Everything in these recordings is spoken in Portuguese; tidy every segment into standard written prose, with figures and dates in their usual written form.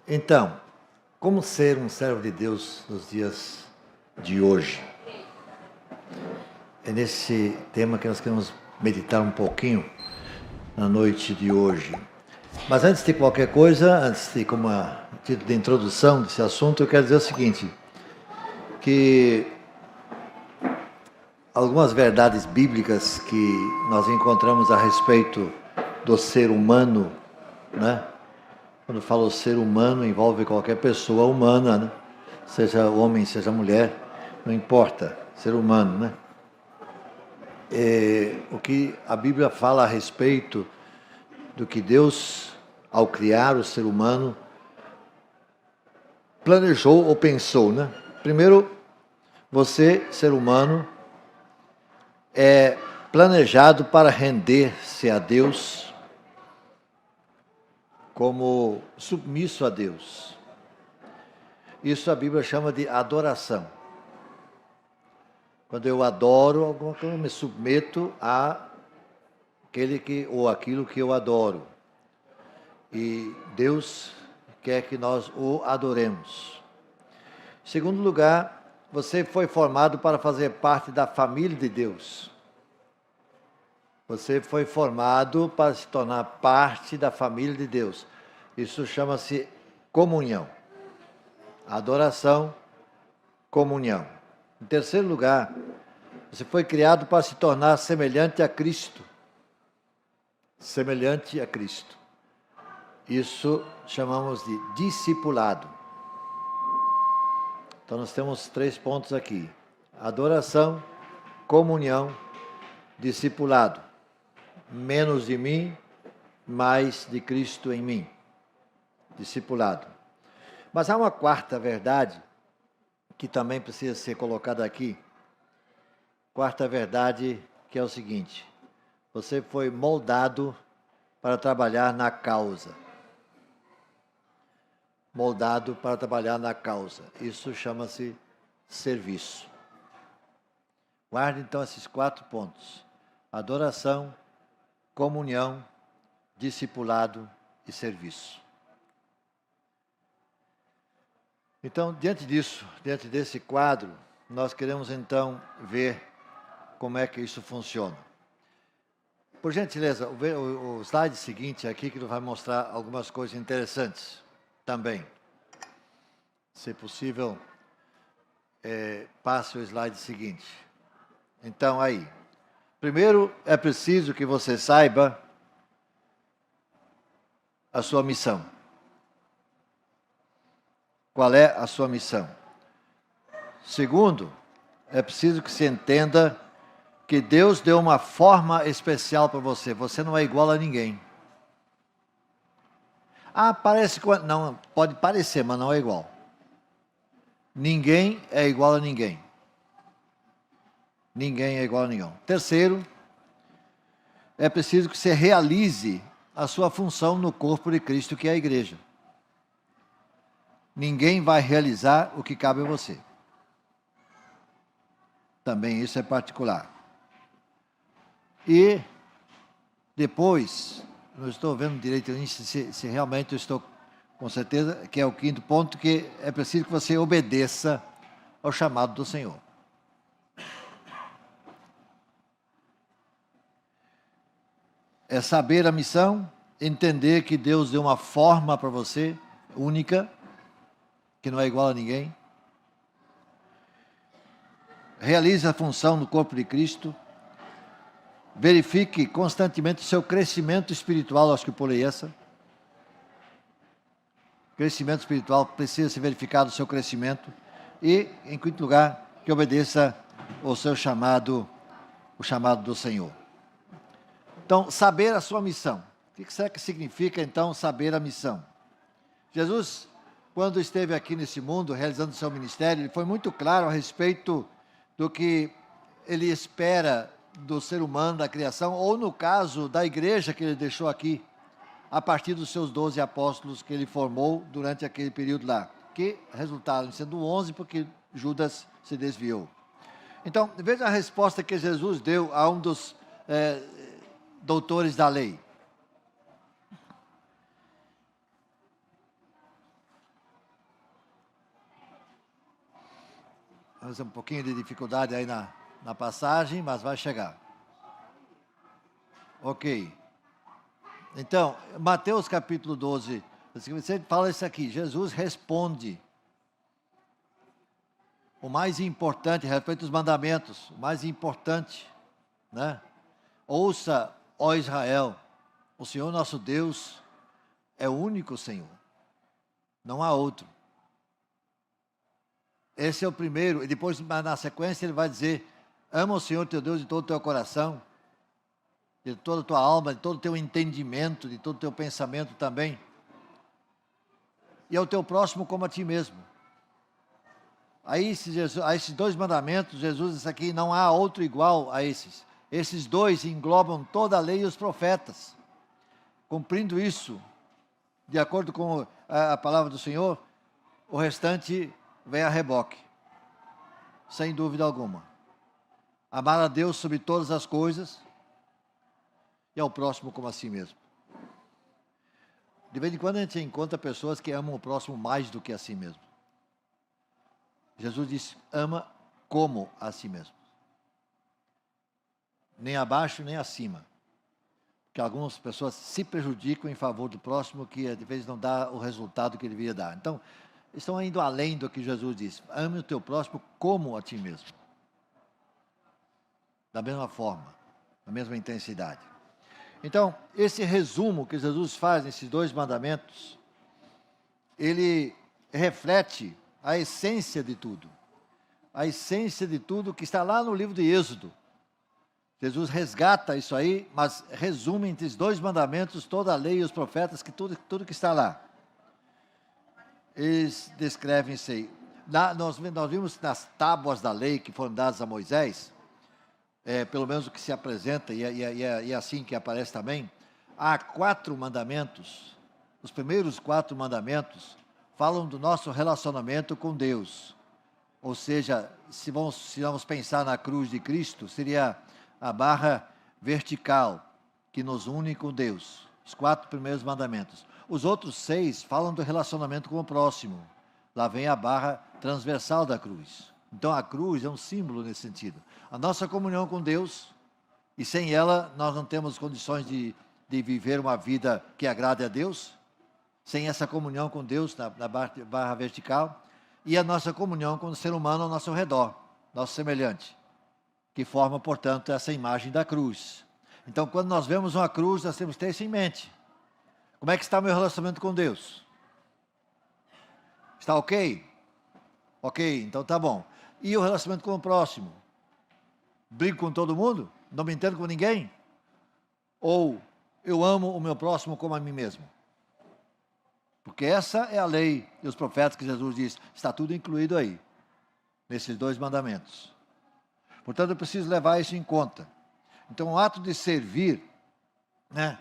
Então, como ser um servo de Deus nos dias de hoje? É nesse tema que nós queremos meditar um pouquinho na noite de hoje. Mas antes de qualquer coisa, como a título de introdução desse assunto, eu quero dizer o seguinte, que algumas verdades bíblicas que nós encontramos a respeito do ser humano, né? Quando falo ser humano, envolve qualquer pessoa humana, né? Seja homem, seja mulher, não importa, ser humano, né? O que a Bíblia fala a respeito do que Deus, ao criar o ser humano, planejou ou pensou, né? Primeiro, você, ser humano, é planejado para render-se a Deus como submisso a Deus. Isso a Bíblia chama de adoração. Quando eu adoro alguma coisa, eu me submeto a aquilo que eu adoro. E Deus quer que nós o adoremos. Em segundo lugar, você foi formado para fazer parte da família de Deus. Você foi formado para se tornar parte da família de Deus. Isso chama-se comunhão. Adoração, comunhão. Em terceiro lugar, você foi criado para se tornar semelhante a Cristo. Semelhante a Cristo. Isso chamamos de discipulado. Então nós temos 3 pontos aqui: adoração, comunhão, discipulado. Menos de mim, mais de Cristo em mim. Discipulado. Mas há uma quarta verdade que também precisa ser colocada aqui. Quarta verdade, que é o seguinte: você foi moldado para trabalhar na causa. Moldado para trabalhar na causa. Isso chama-se serviço. Guarde então esses 4 pontos: adoração, comunhão, discipulado e serviço. Então, diante desse quadro, nós queremos então ver como é que isso funciona. Por gentileza, o slide seguinte aqui, que vai mostrar algumas coisas interessantes também. Se possível, passe o slide seguinte. Então, aí. Primeiro, é preciso que você saiba a sua missão. Qual é a sua missão? Segundo, é preciso que você entenda que Deus deu uma forma especial para você. Você não é igual a ninguém. Parece que... Não, pode parecer, mas não é igual. Ninguém é igual a ninguém. Ninguém é igual a ninguém. Terceiro, é preciso que você realize a sua função no corpo de Cristo, que é a igreja. Ninguém vai realizar o que cabe a você. Também isso é particular. E depois, não estou vendo direito se realmente eu estou com certeza, que é o 5º ponto, que é preciso que você obedeça ao chamado do Senhor. É saber a missão, entender que Deus deu uma forma para você, única, que não é igual a ninguém. Realize a função no corpo de Cristo. Verifique constantemente o seu crescimento espiritual, acho que eu pulei essa. Crescimento espiritual precisa ser verificado o seu crescimento. E, em 5º lugar, que obedeça o seu chamado, o chamado do Senhor. Então, saber a sua missão. O que será que significa, então, saber a missão? Jesus, quando esteve aqui nesse mundo, realizando o seu ministério, ele foi muito claro a respeito do que ele espera do ser humano, da criação, ou no caso da igreja que ele deixou aqui, a partir dos seus 12 apóstolos que ele formou durante aquele período lá, que resultaram sendo 11 porque Judas se desviou. Então, veja a resposta que Jesus deu a um dos doutores da lei. Temos um pouquinho de dificuldade aí na passagem, mas vai chegar. Ok. Então, Mateus capítulo 12, você fala isso aqui, Jesus responde. O mais importante, respeito aos mandamentos, o mais importante, né? Ouça, ó Israel, o Senhor nosso Deus é o único Senhor, não há outro. Esse é o primeiro, e depois na sequência ele vai dizer, ama o Senhor teu Deus de todo o teu coração, de toda a tua alma, de todo o teu entendimento, de todo o teu pensamento também, e ao teu próximo como a ti mesmo. Aí esses dois mandamentos, Jesus disse aqui, não há outro igual a esses. Esses dois englobam toda a lei e os profetas. Cumprindo isso, de acordo com a palavra do Senhor, o restante vem a reboque, sem dúvida alguma. Amar a Deus sobre todas as coisas e ao próximo como a si mesmo. De vez em quando a gente encontra pessoas que amam o próximo mais do que a si mesmo. Jesus disse, ama como a si mesmo. Nem abaixo, nem acima. Porque algumas pessoas se prejudicam em favor do próximo, que às vezes não dá o resultado que deveria dar. Então, estão indo além do que Jesus disse. Ame o teu próximo como a ti mesmo. Da mesma forma, da mesma intensidade. Então, esse resumo que Jesus faz nesses dois mandamentos, ele reflete a essência de tudo. A essência de tudo que está lá no livro de Êxodo. Jesus resgata isso aí, mas resume entre os dois mandamentos toda a lei e os profetas, que tudo que está lá. Eles descrevem isso aí. Nós vimos nas tábuas da lei que foram dadas a Moisés, pelo menos o que se apresenta, e é assim que aparece também, há 4 mandamentos. Os primeiros 4 mandamentos falam do nosso relacionamento com Deus. Ou seja, se vamos pensar na cruz de Cristo, seria a barra vertical que nos une com Deus. Os 4 primeiros mandamentos. Os outros 6 falam do relacionamento com o próximo. Lá vem a barra transversal da cruz. Então a cruz é um símbolo nesse sentido. A nossa comunhão com Deus, e sem ela nós não temos condições de viver uma vida que agrade a Deus. Sem essa comunhão com Deus na barra vertical, e a nossa comunhão com o ser humano ao nosso redor, nosso semelhante, que forma, portanto, essa imagem da cruz. Então, quando nós vemos uma cruz, nós temos que ter isso em mente. Como é que está o meu relacionamento com Deus? Está ok? Ok, então tá bom. E o relacionamento com o próximo? Brigo com todo mundo? Não me entendo com ninguém? Ou eu amo o meu próximo como a mim mesmo? Porque essa é a lei e os profetas que Jesus diz, está tudo incluído aí, nesses 2 mandamentos. Portanto, eu preciso levar isso em conta. Então, o ato de servir, né?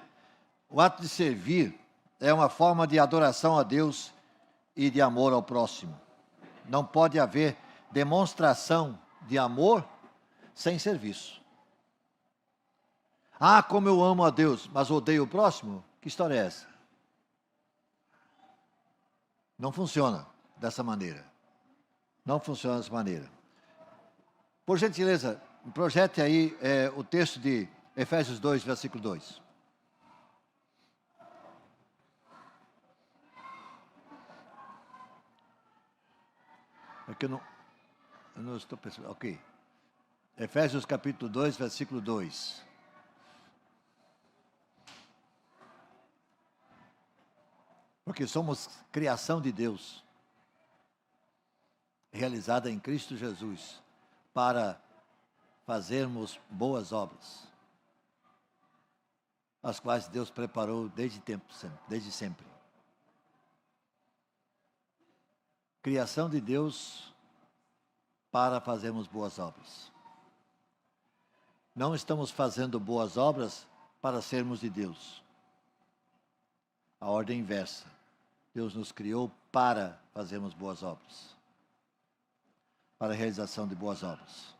O ato de servir é uma forma de adoração a Deus e de amor ao próximo. Não pode haver demonstração de amor sem serviço. Ah, como eu amo a Deus, mas odeio o próximo? Que história é essa? Não funciona dessa maneira. Não funciona dessa maneira. Por gentileza, projete aí o texto de Efésios 2, versículo 2. É que eu não estou pensando. Ok. Efésios capítulo 2, versículo 2. Porque somos criação de Deus, realizada em Cristo Jesus, para fazermos boas obras, as quais Deus preparou desde sempre. Criação de Deus para fazermos boas obras. Não estamos fazendo boas obras para sermos de Deus. A ordem inversa. Deus nos criou para fazermos boas obras. Para a realização de boas obras.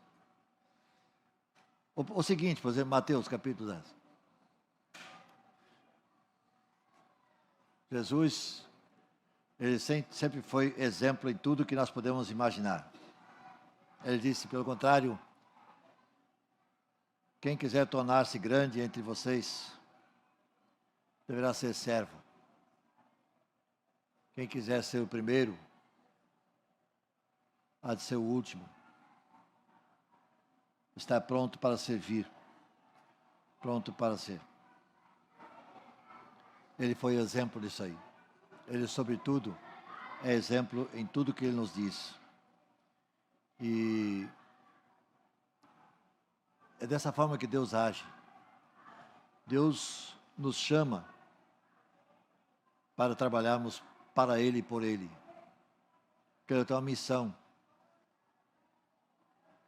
O seguinte, por exemplo, Mateus capítulo 10. Jesus, ele sempre foi exemplo em tudo que nós podemos imaginar. Ele disse, pelo contrário, quem quiser tornar-se grande entre vocês, deverá ser servo. Quem quiser ser o primeiro, há de ser o último. Está pronto para servir, pronto para ser. Ele foi exemplo disso aí. Ele, sobretudo, é exemplo em tudo que ele nos diz. E é dessa forma que Deus age. Deus nos chama para trabalharmos para Ele e por Ele. Porque Ele tem uma missão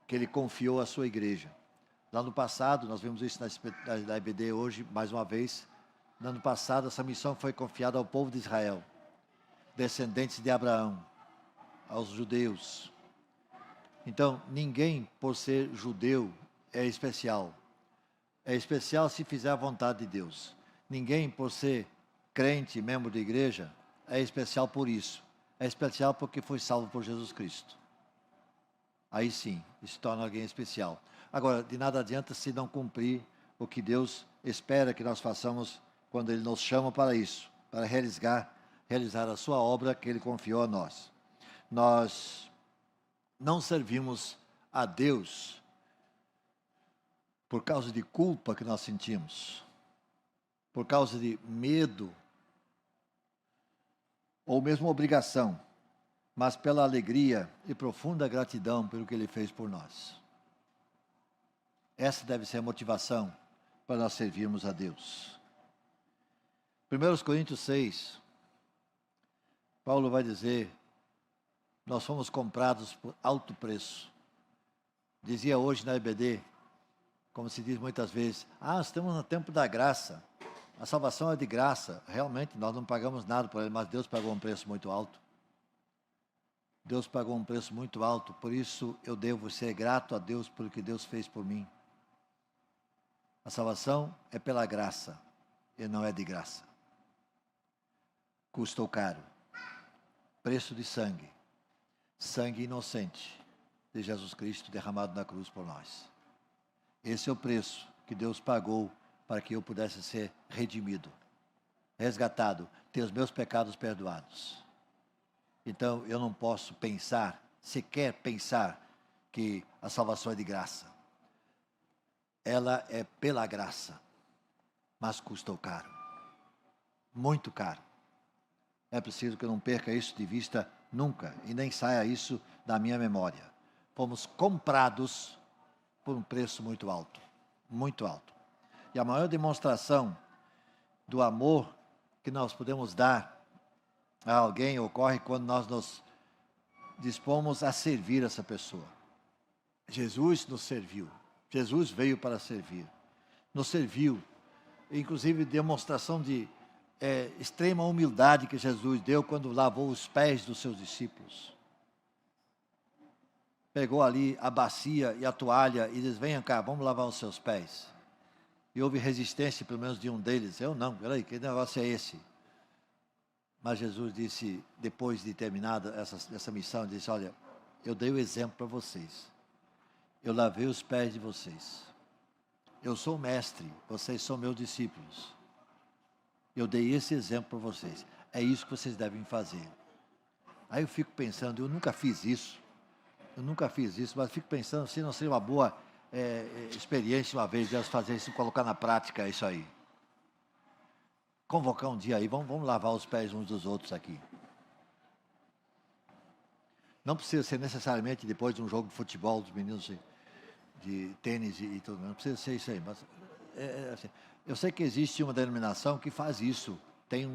que Ele confiou à sua igreja. Lá no passado, nós vimos isso na IBD hoje, mais uma vez. No ano passado, essa missão foi confiada ao povo de Israel, descendentes de Abraão, aos judeus. Então, ninguém, por ser judeu, é especial. É especial se fizer a vontade de Deus. Ninguém, por ser crente, membro de igreja, é especial por isso. É especial porque foi salvo por Jesus Cristo. Aí sim, se torna alguém especial. Agora, de nada adianta se não cumprir o que Deus espera que nós façamos quando Ele nos chama para isso, para realizar a sua obra que Ele confiou a nós. Nós não servimos a Deus por causa de culpa que nós sentimos, por causa de medo, ou mesmo obrigação, mas pela alegria e profunda gratidão pelo que Ele fez por nós. Essa deve ser a motivação para nós servirmos a Deus. 1 Coríntios 6, Paulo vai dizer, nós fomos comprados por alto preço. Dizia hoje na EBD, como se diz muitas vezes, estamos no tempo da graça, a salvação é de graça. Realmente, nós não pagamos nada por ele, mas Deus pagou um preço muito alto. Deus pagou um preço muito alto, por isso eu devo ser grato a Deus pelo que Deus fez por mim. A salvação é pela graça, e não é de graça. Custou caro, preço de sangue, sangue inocente de Jesus Cristo derramado na cruz por nós. Esse é o preço que Deus pagou para que eu pudesse ser redimido, resgatado, ter os meus pecados perdoados. Então eu não posso pensar, sequer pensar, que a salvação é de graça. Ela é pela graça, mas custou caro, muito caro. É preciso que eu não perca isso de vista nunca, e nem saia isso da minha memória. Fomos comprados por um preço muito alto, muito alto. E a maior demonstração do amor que nós podemos dar a alguém ocorre quando nós nos dispomos a servir essa pessoa. Jesus nos serviu, Jesus veio para servir, nos serviu, inclusive demonstração de extrema humildade que Jesus deu quando lavou os pés dos seus discípulos. Pegou ali a bacia e a toalha e diz, venham cá, vamos lavar os seus pés. E houve resistência, pelo menos de um deles. Eu não, peraí, que negócio é esse? Mas Jesus disse, depois de terminada essa missão, disse, olha, eu dei o exemplo para vocês. Eu lavei os pés de vocês. Eu sou o mestre, vocês são meus discípulos. Eu dei esse exemplo para vocês. É isso que vocês devem fazer. Aí eu fico pensando, eu nunca fiz isso, mas fico pensando se não seria uma boa experiência uma vez, Deus fazer isso, colocar na prática isso aí. Convocar um dia aí, vamos lavar os pés uns dos outros aqui. Não precisa ser necessariamente depois de um jogo de futebol, dos meninos de tênis e tudo, não precisa ser isso aí, mas assim, eu sei que existe uma denominação que faz isso, tem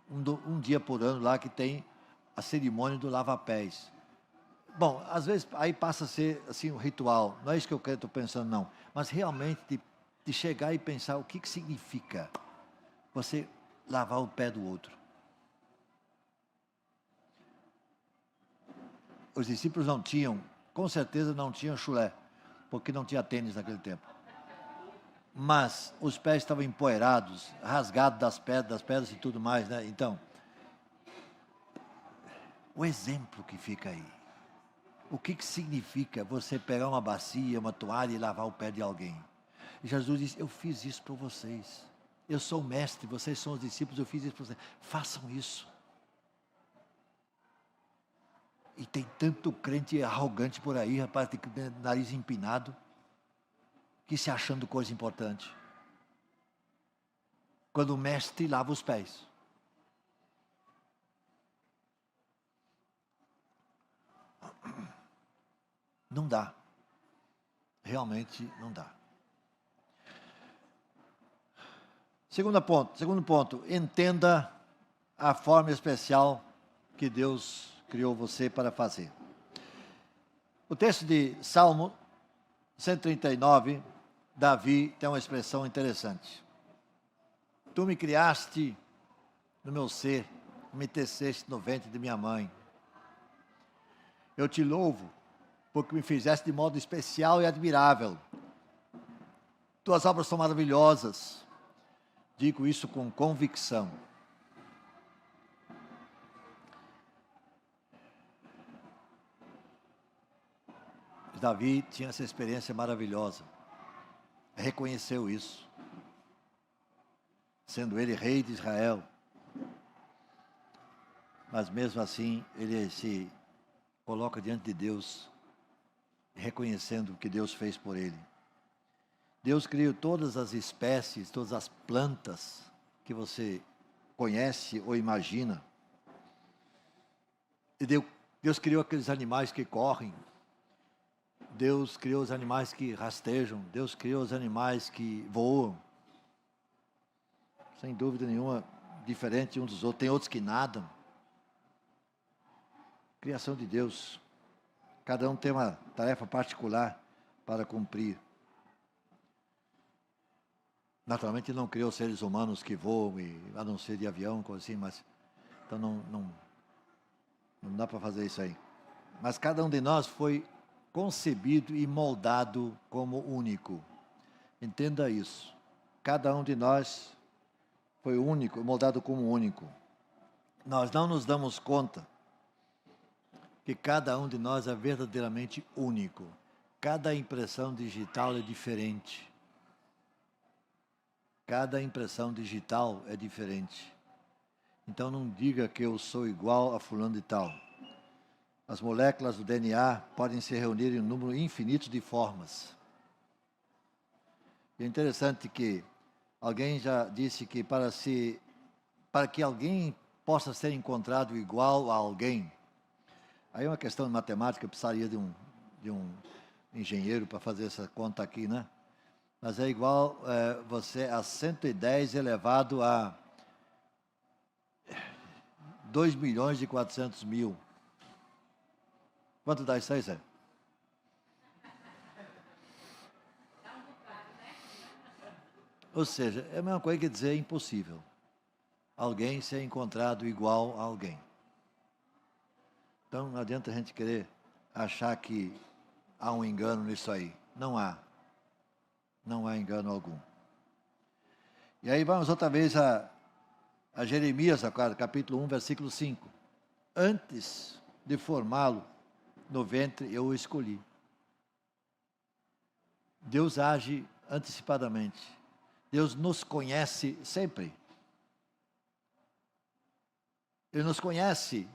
um dia por ano lá que tem a cerimônia do lava-pés. Bom, às vezes aí passa a ser assim um ritual, não é isso que eu estou pensando não, mas realmente de chegar e pensar o que significa você lavar o pé do outro. Os discípulos não tinham, com certeza não tinham chulé, porque não tinha tênis naquele tempo. Mas os pés estavam empoeirados, rasgados das pedras e tudo mais, né? Então, o exemplo que fica aí. o que significa você pegar uma bacia, uma toalha e lavar o pé de alguém. E Jesus disse, eu fiz isso para vocês. Eu sou o mestre, vocês são os discípulos, eu fiz isso para vocês. Façam isso. E tem tanto crente arrogante por aí, rapaz, tem nariz empinado, que se achando coisa importante. Quando o mestre lava os pés. Não dá. Realmente não dá. Segundo ponto, entenda a forma especial que Deus criou você para fazer. O texto de Salmo 139, Davi tem uma expressão interessante. Tu me criaste no meu ser, me teceste no ventre de minha mãe. Eu te louvo, porque me fizeste de modo especial e admirável. Tuas obras são maravilhosas. Digo isso com convicção. Davi tinha essa experiência maravilhosa. Reconheceu isso. Sendo ele rei de Israel. Mas mesmo assim, ele se coloca diante de Deus, reconhecendo o que Deus fez por ele. Deus criou todas as espécies, todas as plantas que você conhece ou imagina. E Deus criou aqueles animais que correm. Deus criou os animais que rastejam. Deus criou os animais que voam. Sem dúvida nenhuma, diferente uns dos outros. Tem outros que nadam. Criação de Deus. Cada um tem uma tarefa particular para cumprir. Naturalmente, Ele não criou seres humanos que voam, a não ser de avião, coisa assim, mas então não dá para fazer isso aí. Mas cada um de nós foi concebido e moldado como único. Entenda isso. Cada um de nós foi único, moldado como único. Nós não nos damos conta que cada um de nós é verdadeiramente único. Cada impressão digital é diferente. Cada impressão digital é diferente. Então não diga que eu sou igual a fulano de tal. As moléculas do DNA podem se reunir em um número infinito de formas. É interessante que alguém já disse que para que alguém possa ser encontrado igual a alguém, aí é uma questão de matemática, eu precisaria de um engenheiro para fazer essa conta aqui, né? Mas é igual você a 110 elevado a 2.400.000. Quanto dá isso aí, Zé? Ou seja, é a mesma coisa que dizer impossível. Alguém ser encontrado igual a alguém. Então não adianta a gente querer achar que há um engano nisso aí. Não há. Não há engano algum. E aí vamos outra vez a Jeremias, capítulo 1, versículo 5. Antes de formá-lo no ventre, eu o escolhi. Deus age antecipadamente. Deus nos conhece sempre. Ele nos conhece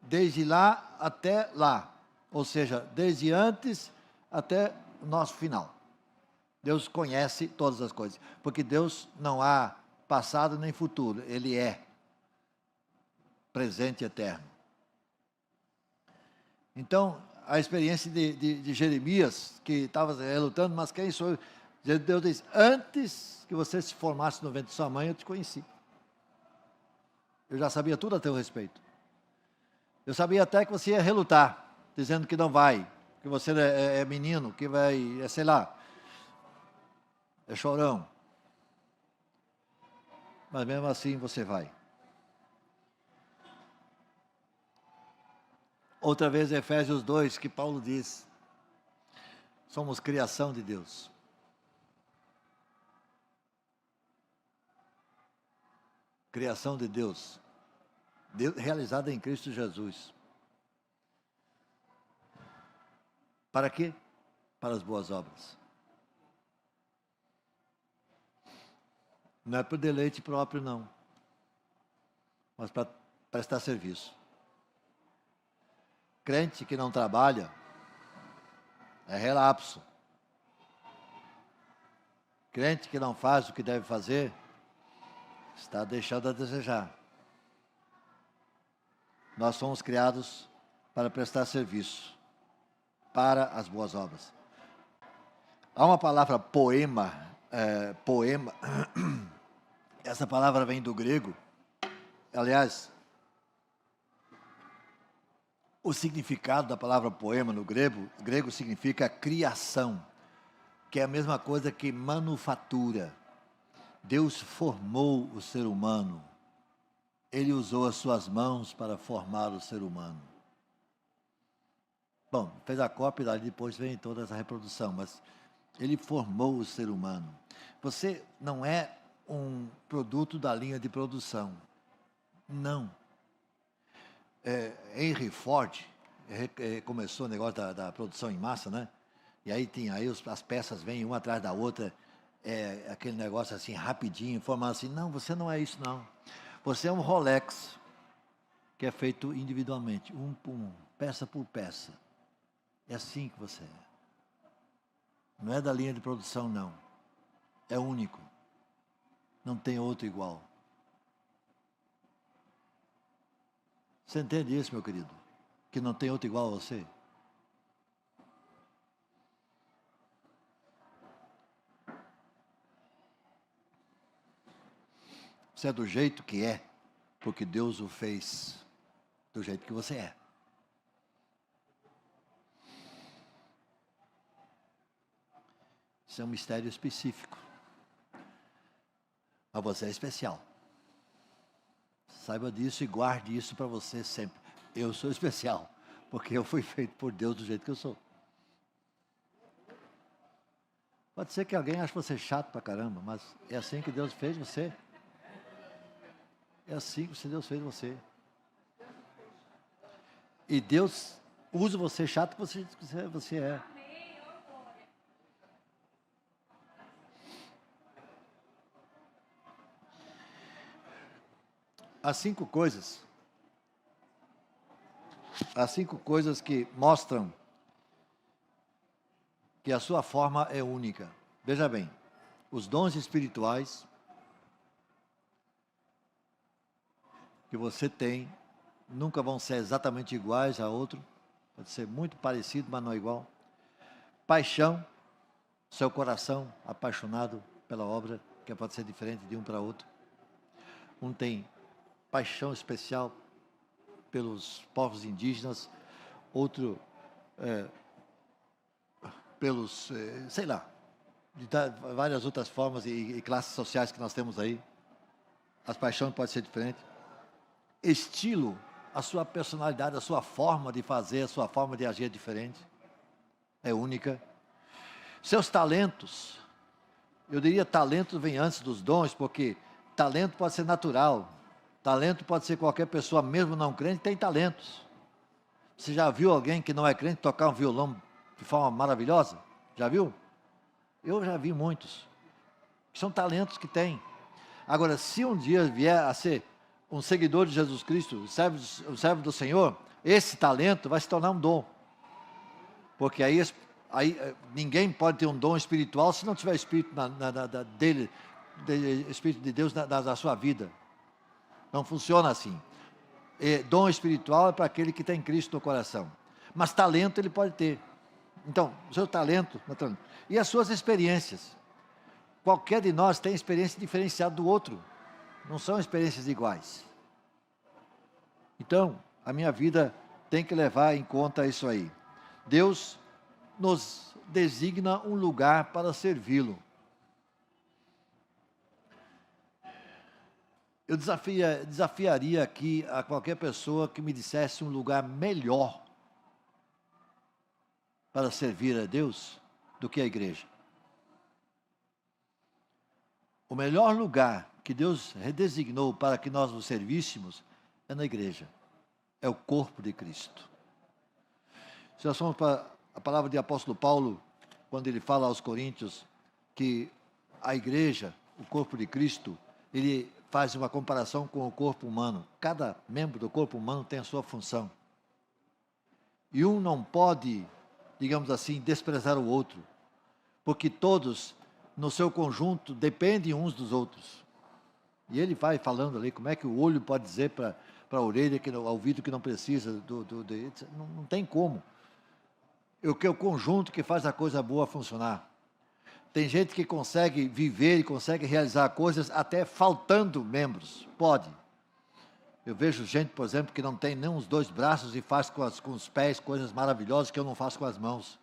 desde lá até lá. Ou seja, desde antes até o nosso final. Deus conhece todas as coisas, porque Deus não há passado nem futuro, Ele é presente e eterno. Então, a experiência de Jeremias, que estava relutando, mas quem sou eu? Deus diz, antes que você se formasse no ventre de sua mãe, eu te conheci. Eu já sabia tudo a teu respeito. Eu sabia até que você ia relutar, dizendo que não vai, que você é menino, que vai, sei lá, é chorão. Mas mesmo assim você vai. Outra vez, Efésios 2, que Paulo diz, somos criação de Deus. Criação de Deus, realizada em Cristo Jesus. Para quê? Para as boas obras. Não é para deleite próprio, não. Mas para prestar serviço. Crente que não trabalha é relapso. Crente que não faz o que deve fazer está deixando a desejar. Nós fomos criados para prestar serviço, para as boas obras. Há uma palavra poema, essa palavra vem do grego. Aliás, o significado da palavra poema no grego significa criação, que é a mesma coisa que manufatura. Deus formou o ser humano. Ele usou as suas mãos para formar o ser humano. Bom, fez a cópia e dali depois vem toda essa reprodução, mas ele formou o ser humano. Você não é um produto da linha de produção. Não. Henry Ford começou o negócio da produção em massa, né? E aí as peças vêm uma atrás da outra, aquele negócio assim rapidinho, formando assim. Não, você não é isso não. Você é um Rolex que é feito individualmente, um por um, peça por peça. É assim que você é. Não é da linha de produção, não. É único. Não tem outro igual. Você entende isso, meu querido? Que não tem outro igual a você? Você é do jeito que é, porque Deus o fez do jeito que você é. Isso é um mistério específico. Mas você é especial. Saiba disso e guarde isso para você sempre. Eu sou especial, porque eu fui feito por Deus do jeito que eu sou. Pode ser que alguém ache você chato pra caramba, mas é assim que Deus fez você. É assim que Deus fez você. E Deus usa você chato porque você é. As cinco coisas que mostram que a sua forma é única. Veja bem, os dons espirituais que você tem nunca vão ser exatamente iguais a outro, pode ser muito parecido, mas não igual. Paixão, seu coração apaixonado pela obra, que pode ser diferente de um para outro. Um tem paixão especial pelos povos indígenas, outro pelos, sei lá, de várias outras formas e classes sociais que nós temos aí. As paixões podem ser diferentes. Estilo, a sua personalidade, a sua forma de fazer, a sua forma de agir é diferente, é única. Seus talentos, eu diria talento vem antes dos dons, porque talento pode ser natural, talento pode ser qualquer pessoa, mesmo não crente, tem talentos. Você já viu alguém que não é crente tocar um violão de forma maravilhosa? Já viu? Eu já vi muitos. São talentos que tem. Agora, se um dia vier a ser um seguidor de Jesus Cristo, o servo do Senhor, esse talento vai se tornar um dom. Porque aí ninguém pode ter um dom espiritual se não tiver espírito Espírito de Deus na sua vida. Não funciona assim. Dom espiritual é para aquele que tem Cristo no coração. Mas talento ele pode ter. Então, o seu talento e as suas experiências. Qualquer de nós tem experiência diferenciada do outro. Não são experiências iguais. Então, a minha vida tem que levar em conta isso aí. Deus nos designa um lugar para servi-lo. Eu desafiaria aqui a qualquer pessoa que me dissesse um lugar melhor para servir a Deus do que a igreja. O melhor lugar que Deus redesignou para que nós o servíssemos é na igreja. É o corpo de Cristo. Se nós formos para a palavra de apóstolo Paulo, quando ele fala aos Coríntios que a igreja, o corpo de Cristo, ele faz uma comparação com o corpo humano. Cada membro do corpo humano tem a sua função. E um não pode, digamos assim, desprezar o outro, porque todos, no seu conjunto, dependem uns dos outros. E ele vai falando ali como é que o olho pode dizer para a orelha, ao ouvido que não precisa, não tem como. O que é o conjunto que faz a coisa boa funcionar. Tem gente que consegue viver e consegue realizar coisas até faltando membros. Pode. Eu vejo gente, por exemplo, que não tem nem os 2 braços e faz com os pés coisas maravilhosas que eu não faço com as mãos.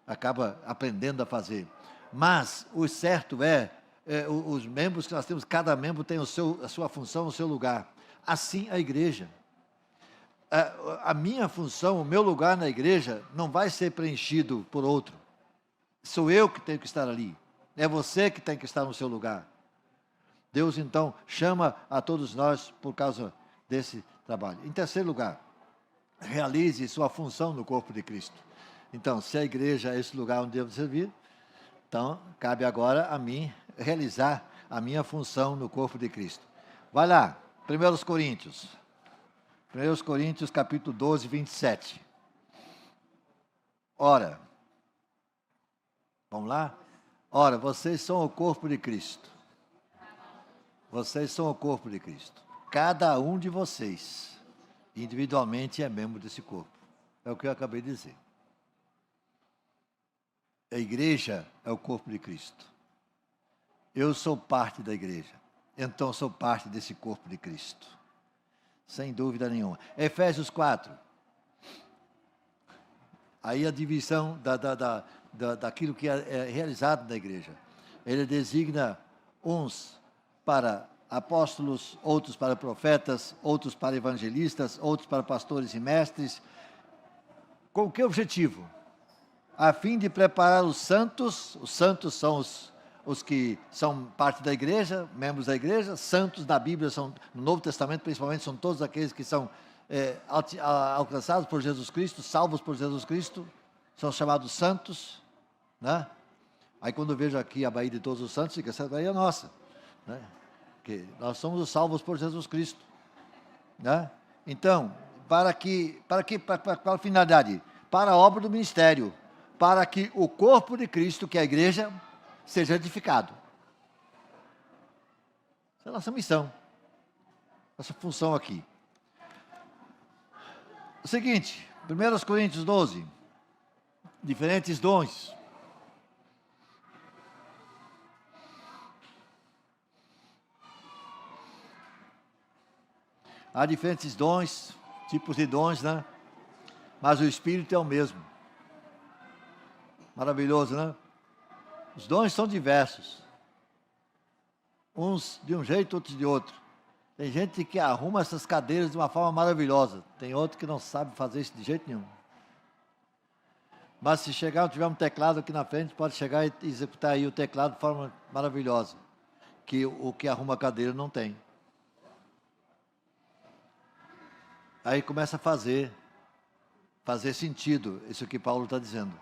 Acaba aprendendo a fazer. Mas o certo os membros que nós temos, cada membro tem a sua função, o seu lugar. Assim a igreja. A minha função, o meu lugar na igreja, não vai ser preenchido por outro. Sou eu que tenho que estar ali. É você que tem que estar no seu lugar. Deus, então, chama a todos nós por causa desse trabalho. Em terceiro lugar, realize sua função no corpo de Cristo. Então, se a igreja é esse lugar onde devo servir, então, cabe agora a mim realizar a minha função no corpo de Cristo. Vai lá, 1 Coríntios. 1 Coríntios, capítulo 12, 27. Ora, vamos lá? Ora, vocês são o corpo de Cristo. Vocês são o corpo de Cristo. Cada um de vocês, individualmente, é membro desse corpo. É o que eu acabei de dizer. A igreja é o corpo de Cristo. Eu sou parte da igreja. Então, sou parte desse corpo de Cristo. Sem dúvida nenhuma. Efésios 4. Aí a divisão daquilo que é realizado na igreja. Ele designa uns para apóstolos, outros para profetas, outros para evangelistas, outros para pastores e mestres. Com que objetivo? A fim de preparar os santos são os que são parte da igreja, membros da igreja. Santos na Bíblia, no Novo Testamento principalmente, são todos aqueles que são alcançados por Jesus Cristo, salvos por Jesus Cristo, são chamados santos, né? Aí quando eu vejo aqui a Baía de Todos os Santos, fica essa Baía nossa, né? Porque nós somos os salvos por Jesus Cristo, né? Então, para qual finalidade? Para a obra do ministério, para que o corpo de Cristo, que é a igreja, seja edificado. Essa é a nossa missão, nossa função aqui. O seguinte, 1 Coríntios 12, diferentes dons. Há diferentes dons, tipos de dons, né? Mas o Espírito é o mesmo. Maravilhoso, né? Os dons são diversos. Uns de um jeito, outros de outro. Tem gente que arruma essas cadeiras de uma forma maravilhosa. Tem outro que não sabe fazer isso de jeito nenhum. Mas se tiver um teclado aqui na frente, pode chegar e executar aí o teclado de forma maravilhosa. Que o que arruma a cadeira não tem. Aí começa a fazer sentido isso que Paulo está dizendo.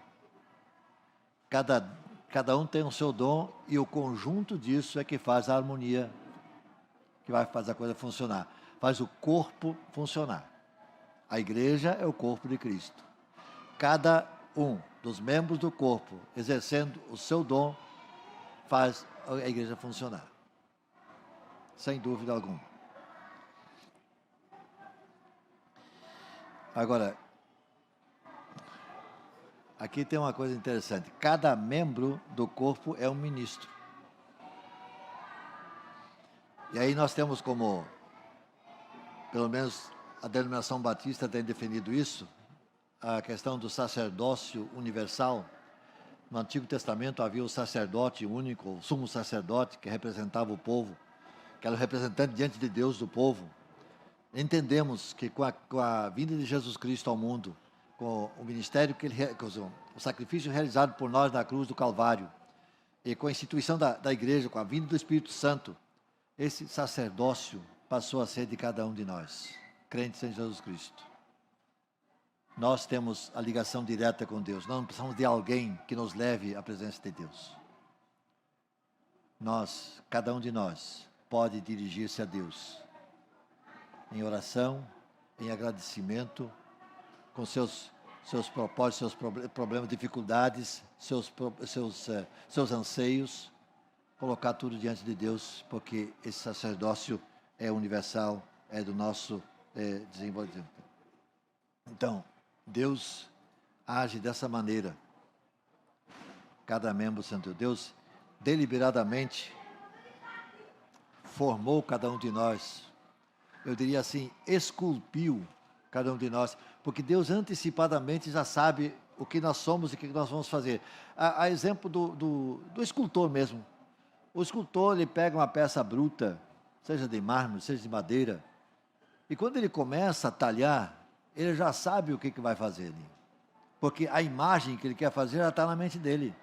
Cada um tem o seu dom e o conjunto disso é que faz a harmonia, que vai fazer a coisa funcionar. Faz o corpo funcionar. A igreja é o corpo de Cristo. Cada um dos membros do corpo, exercendo o seu dom, faz a igreja funcionar. Sem dúvida alguma. Agora, aqui tem uma coisa interessante. Cada membro do corpo é um ministro. E aí nós temos como, pelo menos a denominação batista tem definido isso, a questão do sacerdócio universal. No Antigo Testamento havia o sacerdote único, o sumo sacerdote, que representava o povo, que era o representante diante de Deus do povo. Entendemos que com a vinda de Jesus Cristo ao mundo, com o ministério o sacrifício realizado por nós na cruz do Calvário, e com a instituição da igreja, com a vinda do Espírito Santo, esse sacerdócio passou a ser de cada um de nós, crentes em Jesus Cristo. Nós temos a ligação direta com Deus. Nós não precisamos de alguém que nos leve à presença de Deus. Nós, cada um de nós, pode dirigir-se a Deus em oração, em agradecimento, com seus propósitos, seus problemas, dificuldades, seus anseios, colocar tudo diante de Deus, porque esse sacerdócio é universal, é do nosso desenvolvimento. Então, Deus age dessa maneira. Cada membro santo de Deus, deliberadamente, formou cada um de nós. Eu diria assim, esculpiu cada um de nós, porque Deus antecipadamente já sabe o que nós somos e o que nós vamos fazer. A exemplo do escultor mesmo. O escultor, ele pega uma peça bruta, seja de mármore, seja de madeira, e quando ele começa a talhar, ele já sabe o que vai fazer ali. Porque a imagem que ele quer fazer já está na mente dele.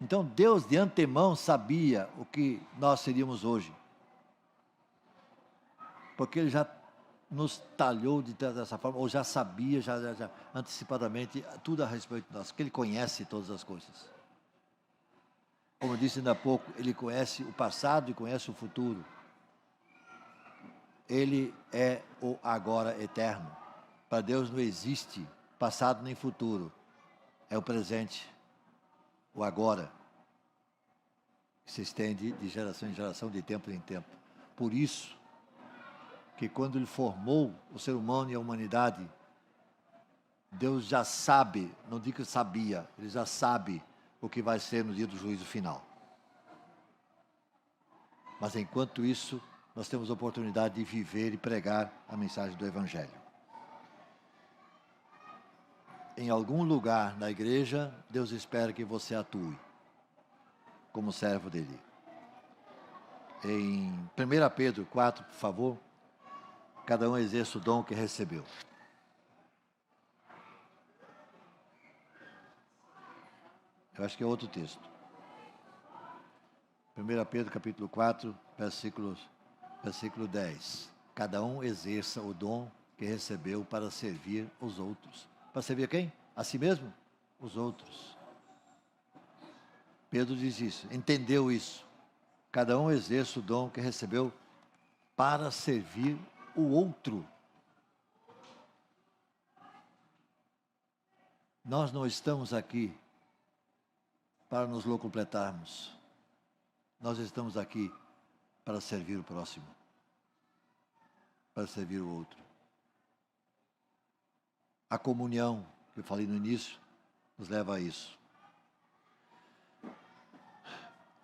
Então, Deus, de antemão, sabia o que nós seríamos hoje. Porque ele já nos talhou dessa forma, ou já sabia, já antecipadamente, tudo a respeito de nós, porque ele conhece todas as coisas. Como eu disse ainda há pouco, ele conhece o passado e conhece o futuro. Ele é o agora eterno. Para Deus não existe passado nem futuro. É o presente, o agora, que se estende de geração em geração, de tempo em tempo. Por isso, que quando ele formou o ser humano e a humanidade, Deus já sabe, não digo que sabia, ele já sabe o que vai ser no dia do juízo final. Mas enquanto isso, nós temos a oportunidade de viver e pregar a mensagem do Evangelho. Em algum lugar na igreja, Deus espera que você atue como servo dele. Em 1 Pedro 4, por favor, cada um exerça o dom que recebeu. Eu acho que é outro texto. 1 Pedro capítulo 4, versículo 10. Cada um exerça o dom que recebeu para servir os outros. Para servir quem? A si mesmo? Os outros. Pedro diz isso, entendeu isso. Cada um exerça o dom que recebeu para servir o outro. Nós não estamos aqui para nos locupletarmos. Nós estamos aqui para servir o próximo, para servir o outro. A comunhão, que eu falei no início, nos leva a isso.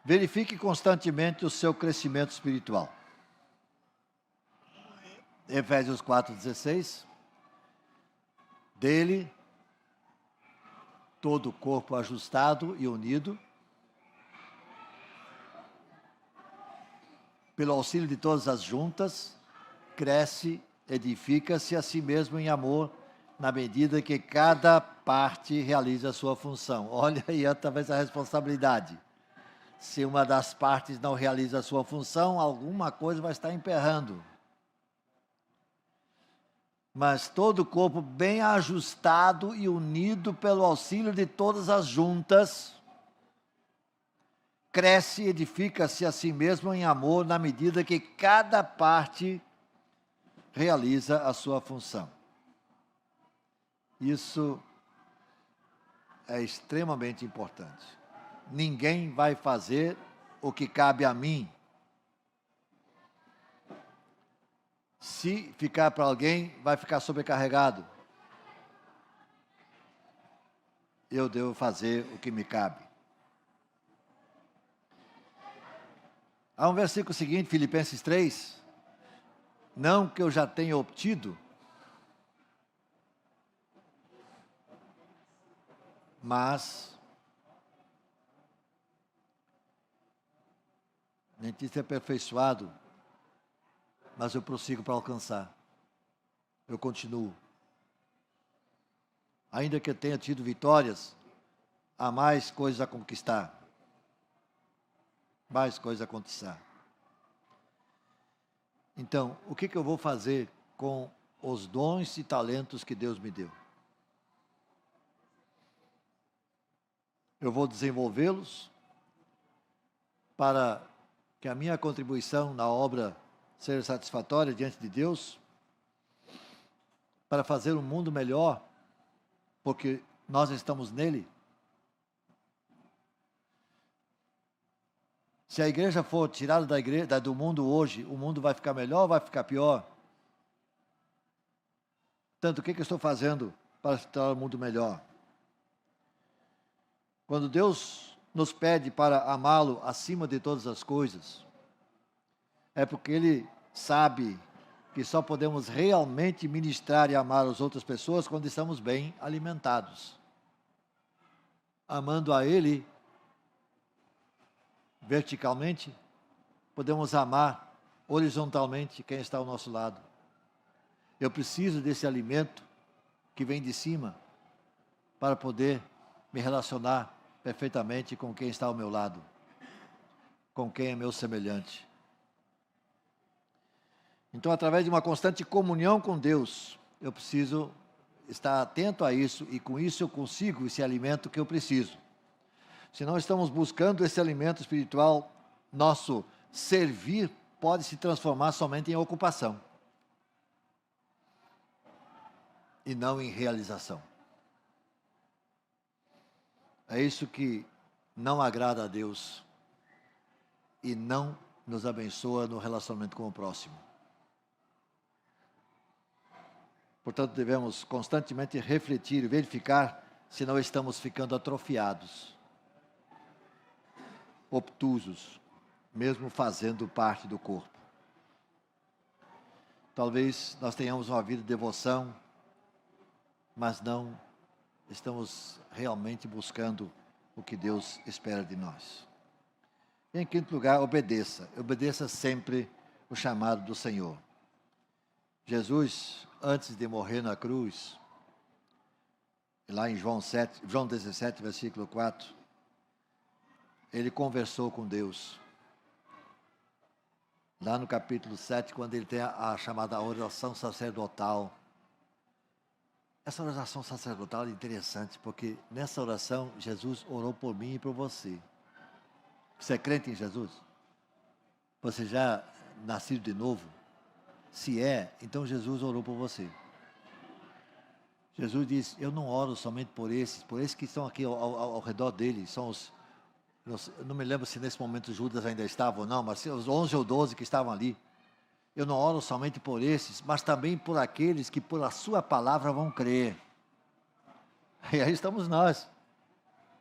Verifique constantemente o seu crescimento espiritual. Efésios 4,16. Dele, todo o corpo ajustado e unido, pelo auxílio de todas as juntas, cresce, edifica-se a si mesmo em amor, na medida que cada parte realiza a sua função. Olha aí, talvez a responsabilidade. Se uma das partes não realiza a sua função, alguma coisa vai estar emperrando. Mas todo o corpo bem ajustado e unido pelo auxílio de todas as juntas, cresce e edifica-se a si mesmo em amor, na medida que cada parte realiza a sua função. Isso é extremamente importante. Ninguém vai fazer o que cabe a mim. Se ficar para alguém, vai ficar sobrecarregado. Eu devo fazer o que me cabe. Há um versículo seguinte, Filipenses 3. Não que eu já tenha obtido, mas nem de ser aperfeiçoado, mas eu prossigo para alcançar. Eu continuo. Ainda que eu tenha tido vitórias, há mais coisas a conquistar. Mais coisas a conquistar. Então, o que eu vou fazer com os dons e talentos que Deus me deu. Eu vou desenvolvê-los para que a minha contribuição na obra seja satisfatória diante de Deus, para fazer um mundo melhor, porque nós estamos nele. Se a igreja for tirada do mundo hoje, o mundo vai ficar melhor ou vai ficar pior? Tanto, o que eu estou fazendo para tornar o mundo melhor? Quando Deus nos pede para amá-lo acima de todas as coisas, é porque Ele sabe que só podemos realmente ministrar e amar as outras pessoas quando estamos bem alimentados. Amando a Ele verticalmente, podemos amar horizontalmente quem está ao nosso lado. Eu preciso desse alimento que vem de cima para poder me relacionar perfeitamente com quem está ao meu lado, com quem é meu semelhante. Então, através de uma constante comunhão com Deus, eu preciso estar atento a isso, e com isso eu consigo esse alimento que eu preciso. Se não estamos buscando esse alimento espiritual, nosso servir pode se transformar somente em ocupação e não em realização. É isso que não agrada a Deus e não nos abençoa no relacionamento com o próximo. Portanto, devemos constantemente refletir e verificar se não estamos ficando atrofiados, obtusos, mesmo fazendo parte do corpo. Talvez nós tenhamos uma vida de devoção, mas não estamos realmente buscando o que Deus espera de nós. E, em quinto lugar, obedeça. Obedeça sempre o chamado do Senhor. Jesus, antes de morrer na cruz, lá em João 17, versículo 4, ele conversou com Deus. Lá no capítulo 7, quando ele tem a chamada oração sacerdotal. Essa oração sacerdotal é interessante, porque nessa oração Jesus orou por mim e por você. Você é crente em Jesus? Você já nascido de novo? Se é, então Jesus orou por você. Jesus disse, eu não oro somente por esses que estão aqui ao redor dele, são os, eu não me lembro se nesse momento Judas ainda estava ou não, mas os 11 ou 12 que estavam ali. Eu não oro somente por esses, mas também por aqueles que por a sua palavra vão crer. E aí estamos nós.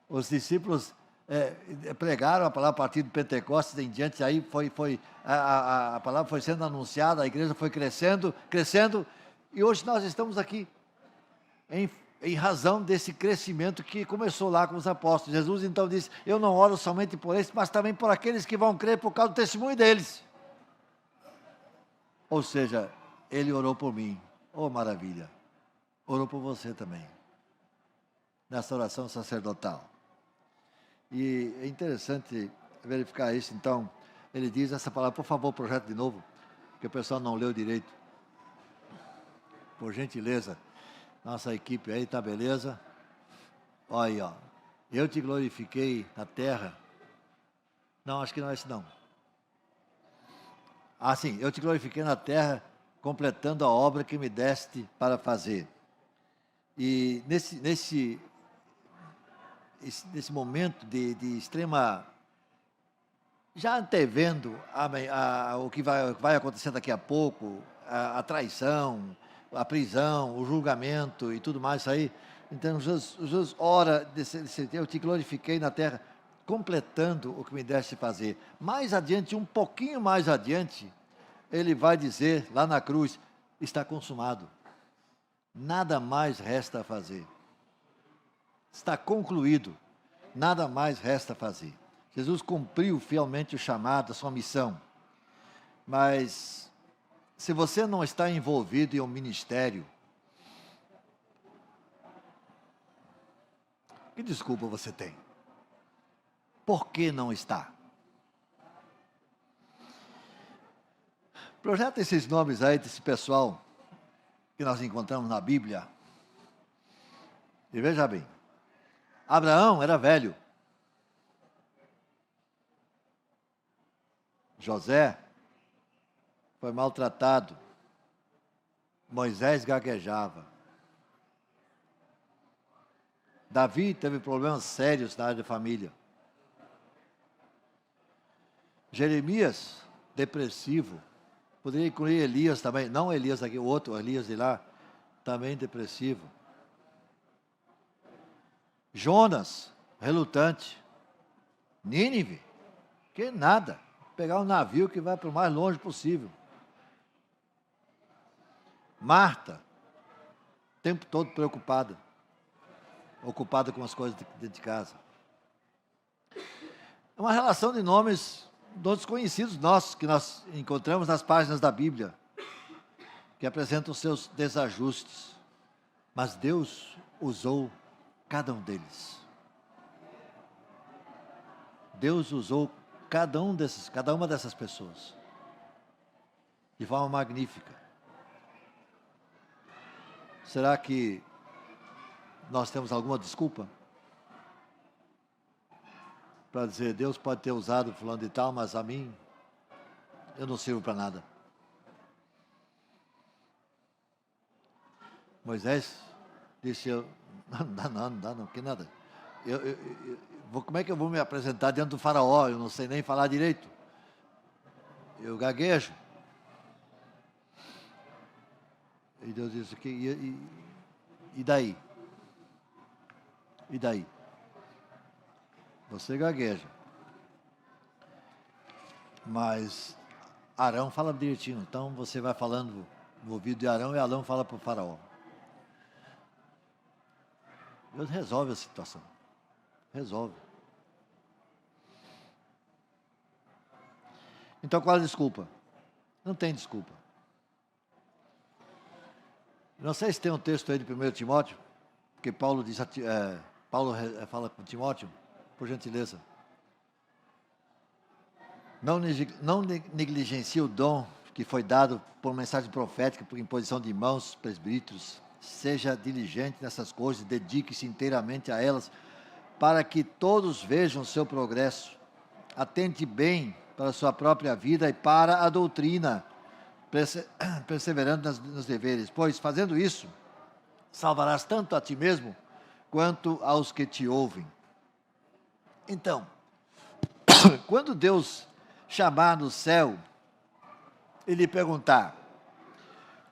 Os discípulos pregaram a palavra a partir do Pentecostes em diante, aí a palavra foi sendo anunciada, a igreja foi crescendo, e hoje nós estamos aqui, em razão desse crescimento que começou lá com os apóstolos. Jesus então disse, eu não oro somente por esses, mas também por aqueles que vão crer por causa do testemunho deles. Ou seja, ele orou por mim. Oh, maravilha. Orou por você também. Nessa oração sacerdotal. E é interessante verificar isso. Então, ele diz essa palavra, por favor, projeta de novo, que o pessoal não leu direito. Por gentileza. Nossa equipe aí, tá beleza? Olha aí, ó. Eu te glorifiquei na terra. Não, acho que não é isso não. Ah, sim, eu te glorifiquei na terra, completando a obra que me deste para fazer. E nesse momento de extrema, já antevendo o que vai acontecer daqui a pouco, a traição, a prisão, o julgamento e tudo mais isso aí. Então Jesus ora, eu te glorifiquei na terra, completando o que me deste fazer. Mais adiante, um pouquinho mais adiante, ele vai dizer, lá na cruz, está consumado. Nada mais resta a fazer. Está concluído. Nada mais resta a fazer. Jesus cumpriu fielmente o chamado, a sua missão. Mas, se você não está envolvido em um ministério, que desculpa você tem? Por que não está? Projeta esses nomes aí desse pessoal que nós encontramos na Bíblia. E veja bem, Abraão era velho. José foi maltratado. Moisés gaguejava. Davi teve problemas sérios na área de família. Jeremias, depressivo. Poderia incluir Elias também. Não Elias aqui, o outro, Elias de lá, também depressivo. Jonas, relutante. Nínive, que nada. Pegar um navio que vai para o mais longe possível. Marta, o tempo todo preocupada. Ocupada com as coisas dentro de casa. É uma relação de nomes desconhecidos nossos, que nós encontramos nas páginas da Bíblia, que apresentam seus desajustes. Mas Deus usou cada um deles. Deus usou cada uma dessas pessoas de forma magnífica. Será que nós temos alguma desculpa para dizer: Deus pode ter usado fulano de tal, mas a mim eu não sirvo para nada? Moisés disse: não dá não, que nada. Como é que eu vou me apresentar diante do faraó? Eu não sei nem falar direito. Eu gaguejo. E Deus disse: e daí? E daí? Você gagueja. Mas Arão fala direitinho. Então você vai falando no ouvido de Arão e Arão fala para o faraó. Deus resolve a situação. Resolve. Então qual a desculpa? Não tem desculpa. Não sei se tem um texto aí de 1 Timóteo, que Paulo diz, Paulo fala com Timóteo, por gentileza. Não negligencie o dom que foi dado por mensagem profética, por imposição de mãos, presbíteros. Seja diligente nessas coisas, dedique-se inteiramente a elas, para que todos vejam o seu progresso. Atente bem para a sua própria vida e para a doutrina, perseverando nos deveres, pois fazendo isso, salvarás tanto a ti mesmo, quanto aos que te ouvem. Então, quando Deus chamar no céu e lhe perguntar: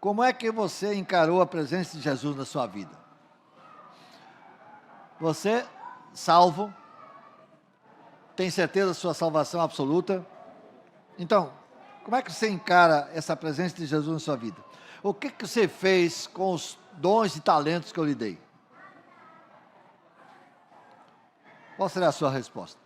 como é que você encarou a presença de Jesus na sua vida? Você, salvo, tem certeza da sua salvação absoluta? Então, como é que você encara essa presença de Jesus na sua vida? O que você fez com os dons e talentos que eu lhe dei? Qual será a sua resposta?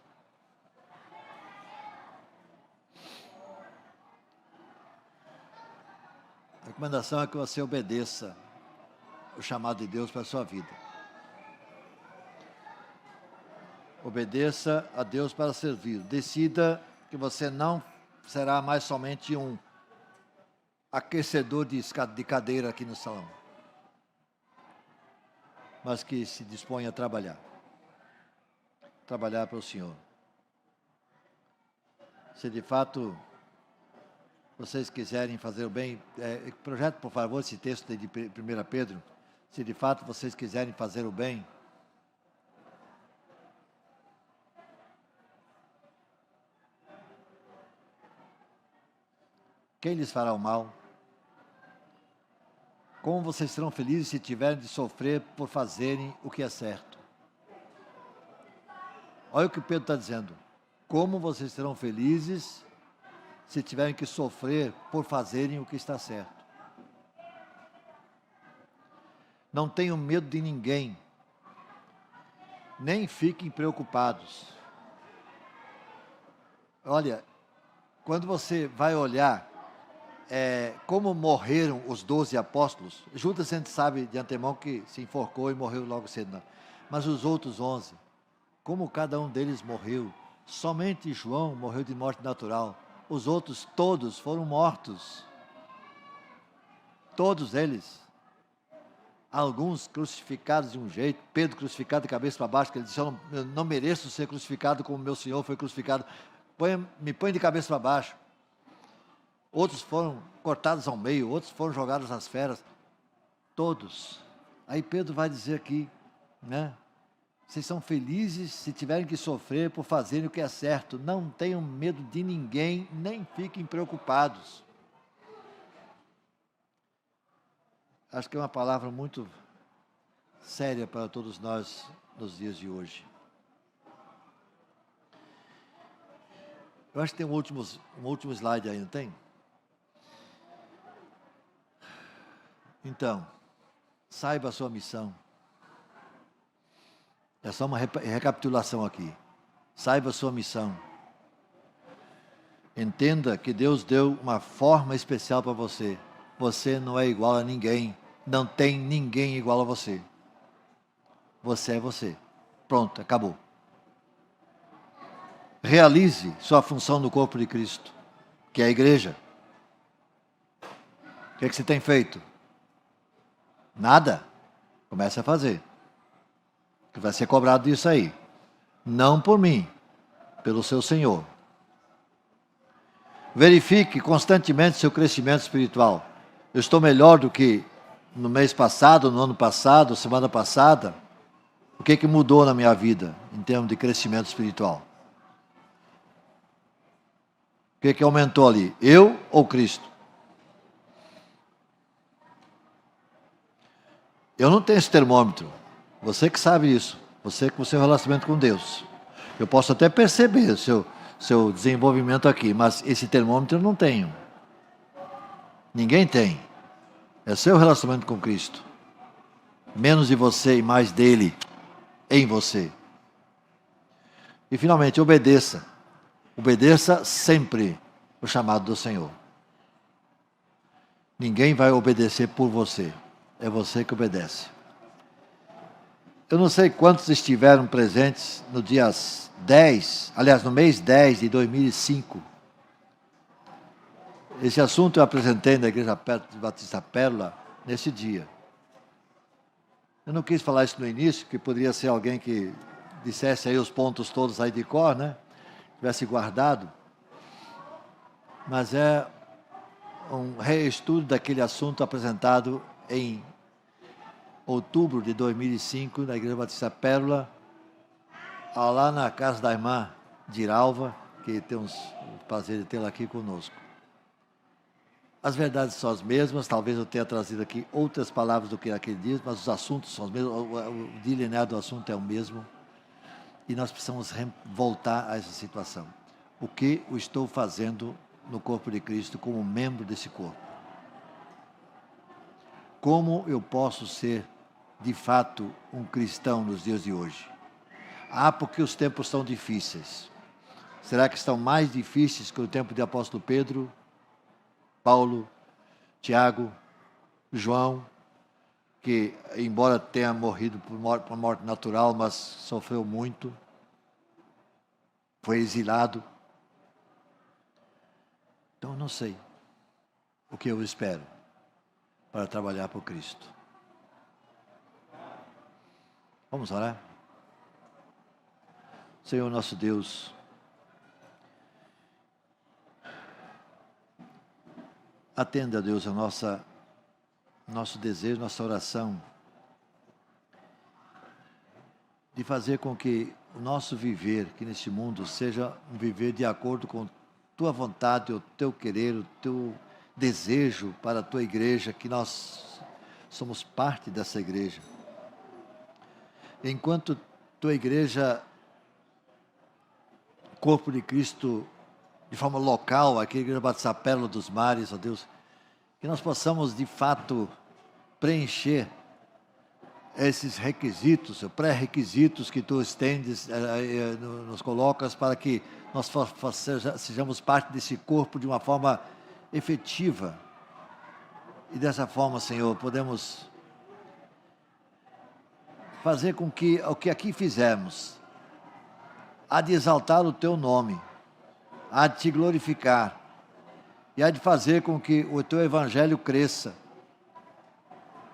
A recomendação é que você obedeça o chamado de Deus para a sua vida. Obedeça a Deus para servir. Decida que você não será mais somente um aquecedor de cadeira aqui no salão, mas que se dispõe a trabalhar para o Senhor. Se de fato vocês quiserem fazer o bem, projete por favor esse texto de 1 Pedro. Se de fato vocês quiserem fazer o bem, quem lhes fará o mal? Como vocês serão felizes se tiverem de sofrer por fazerem o que é certo? Olha o que Pedro está dizendo. Como vocês serão felizes se tiverem que sofrer por fazerem o que está certo? Não tenham medo de ninguém, nem fiquem preocupados. Olha, quando você vai olhar como morreram os 12 apóstolos, Judas a gente sabe de antemão que se enforcou e morreu logo cedo, não. Mas os outros 11, como cada um deles morreu, somente João morreu de morte natural, os outros todos foram mortos, todos eles. alguns crucificados de um jeito, Pedro crucificado de cabeça para baixo, que ele disse, eu não mereço ser crucificado como meu Senhor foi crucificado, me põe de cabeça para baixo. Outros foram cortados ao meio, outros foram jogados às feras, todos. Aí Pedro vai dizer aqui, né? Vocês são felizes se tiverem que sofrer por fazerem o que é certo, não tenham medo de ninguém, nem fiquem preocupados. Acho que é uma palavra muito séria para todos nós nos dias de hoje. Eu acho que tem um último slide aí, não tem? Então, saiba a sua missão. É só uma recapitulação aqui. Saiba a sua missão. Entenda que Deus deu uma forma especial para você. Você não é igual a ninguém. Não tem ninguém igual a você. Você é você. Pronto, acabou. Realize sua função no corpo de Cristo, que é a igreja. O que é que você tem feito? Nada. Comece a fazer. Que vai ser cobrado disso aí. Não por mim, pelo seu Senhor. Verifique constantemente seu crescimento espiritual. Eu estou melhor do que no mês passado, no ano passado, semana passada. O que mudou na minha vida em termos de crescimento espiritual? O que aumentou ali? Eu ou Cristo? Eu não tenho esse termômetro. Você que sabe isso. Você com o seu relacionamento com Deus. Eu posso até perceber o seu desenvolvimento aqui, mas esse termômetro eu não tenho. Ninguém tem. É seu relacionamento com Cristo. Menos de você e mais dele em você. E finalmente, obedeça. Obedeça sempre o chamado do Senhor. Ninguém vai obedecer por você. É você que obedece. Eu não sei quantos estiveram presentes no dia 10, aliás, no mês 10 de 2005. Esse assunto eu apresentei na Igreja Batista Pérola nesse dia. Eu não quis falar isso no início, que poderia ser alguém que dissesse aí os pontos todos aí de cor, né? Tivesse guardado. Mas é um reestudo daquele assunto apresentado em outubro de 2005, na Igreja Batista Pérola, lá na casa da irmã Diralva, que temos o prazer de tê-la aqui conosco. As verdades são as mesmas, talvez eu tenha trazido aqui outras palavras do que aquele dia, mas os assuntos são os mesmos, o delinear do assunto é o mesmo, e nós precisamos voltar a essa situação. O que eu estou fazendo no corpo de Cristo como membro desse corpo? Como eu posso ser, de fato, um cristão nos dias de hoje? Porque os tempos são difíceis. Será que estão mais difíceis que o tempo de apóstolo Pedro, Paulo, Tiago, João, que embora tenha morrido por morte natural, mas sofreu muito, foi exilado? Então eu não sei o que eu espero para trabalhar por Cristo. Vamos orar? Senhor nosso Deus, atenda, Deus, a nosso desejo, nossa oração, de fazer com que o nosso viver aqui neste mundo seja um viver de acordo com Tua vontade, o Teu querer, o Teu desejo para a Tua igreja, que nós somos parte dessa igreja. Enquanto Tua igreja, corpo de Cristo, de forma local, aqui na Igreja Batista Pérola dos Mares, ó Deus, que nós possamos de fato preencher esses requisitos, pré-requisitos que Tu estendes, nos colocas para que nós sejamos parte desse corpo de uma forma efetiva. E dessa forma, Senhor, podemos fazer com que o que aqui fizemos há de exaltar o Teu nome, há de Te glorificar, e há de fazer com que o Teu Evangelho cresça,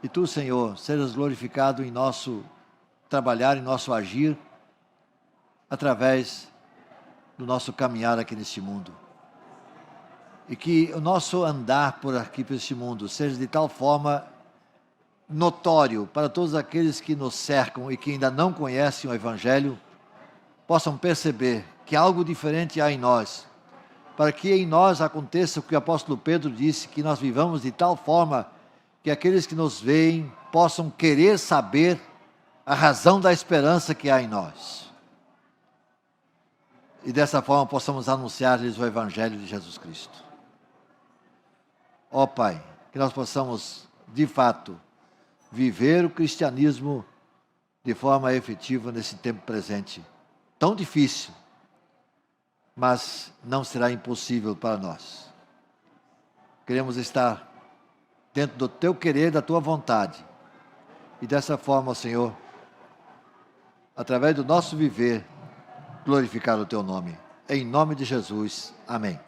E tu, Senhor, sejas glorificado em nosso trabalhar, em nosso agir, através do nosso caminhar aqui neste mundo. E que o nosso andar por aqui, por este mundo, seja de tal forma notório para todos aqueles que nos cercam e que ainda não conhecem o Evangelho, possam perceber que algo diferente há em nós, para que em nós aconteça o que o apóstolo Pedro disse, que nós vivamos de tal forma que aqueles que nos veem possam querer saber a razão da esperança que há em nós. E dessa forma possamos anunciar-lhes o Evangelho de Jesus Cristo. Ó Pai, que nós possamos, de fato, viver o cristianismo de forma efetiva nesse tempo presente. Tão difícil, mas não será impossível para nós. Queremos estar dentro do Teu querer, da Tua vontade. E dessa forma, Senhor, através do nosso viver, glorificar o Teu nome. Em nome de Jesus. Amém.